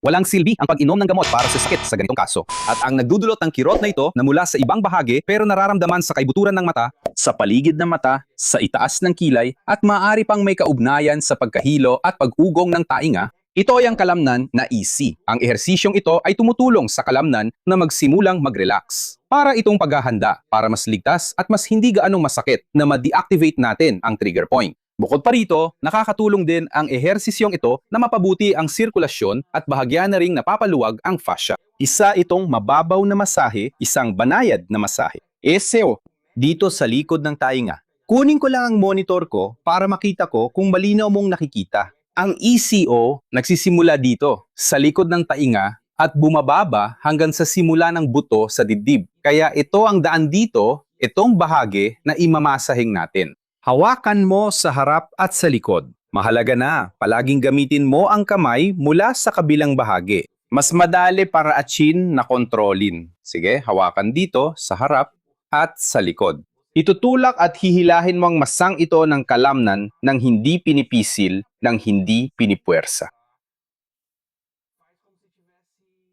Walang silbi ang pag-inom ng gamot para sa sakit sa ganitong kaso. At ang nagdudulot ng kirot na ito na mula sa ibang bahagi pero nararamdaman sa kaibuturan ng mata, sa paligid ng mata, sa itaas ng kilay, at maaari pang may kaugnayan sa pagkahilo at pag-ugong ng tainga, ito ay ang kalamnan na EC. Ang ehersisyong ito ay tumutulong sa kalamnan na magsimulang mag-relax. Para itong paghahanda para mas ligtas at mas hindi gaanong masakit na ma-deactivate natin ang trigger point. Bukod pa rito, nakakatulong din ang ehersisyong ito na mapabuti ang sirkulasyon at bahagya na ring napapaluwag ang fascia. Isa itong mababaw na masahe, isang banayad na masahe. SEO, dito sa likod ng tainga. Kunin ko lang ang monitor ko para makita ko kung malinaw mong nakikita. Ang ECO nagsisimula dito, sa likod ng tainga at bumababa hanggang sa simula ng buto sa dibdib. Kaya ito ang daan dito, itong bahagi na imamasahing natin. Hawakan mo sa harap at sa likod. Mahalaga na, palaging gamitin mo ang kamay mula sa kabilang bahagi. Mas madali para atsin na kontrolin. Sige, hawakan dito sa harap at sa likod. Itutulak at hihilahin mo ang masang ito ng kalamnan ng hindi pinipisil, ng hindi pinipuwersa.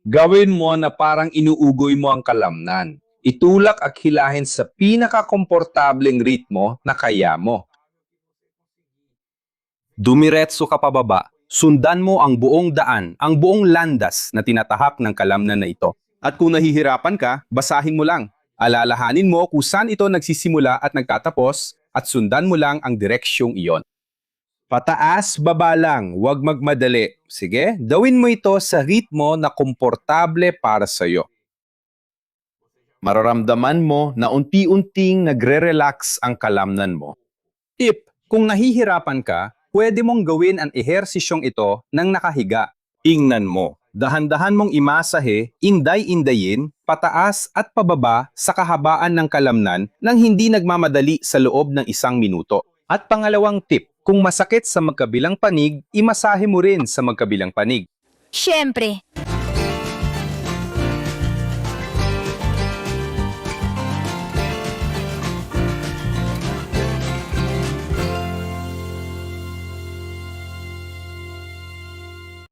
Gawin mo na parang inuugoy mo ang kalamnan. Itulak at hilahin sa pinakakomportableng ritmo na kaya mo. Dumiretso ka pababa. Sundan mo ang buong daan, ang buong landas na tinatahak ng kalamnan na ito. At kung nahihirapan ka, basahin mo lang. Alalahanin mo kung saan ito nagsisimula at nagtatapos at sundan mo lang ang direksyong iyon. Pataas, baba lang, huwag magmadali. Sige, gawin mo ito sa ritmo na komportable para sa iyo. Mararamdaman mo na unti-unting nagre-relax ang kalamnan mo. Tip, kung nahihirapan ka, pwede mong gawin ang ehersisyong ito ng nakahiga. Ingnan mo. Dahan-dahan mong imasahe, inday-indayin, pataas at pababa sa kahabaan ng kalamnan nang hindi nagmamadali sa loob ng 1 minuto. At pangalawang tip, kung masakit sa magkabilang panig, imasahe mo rin sa magkabilang panig. Siyempre,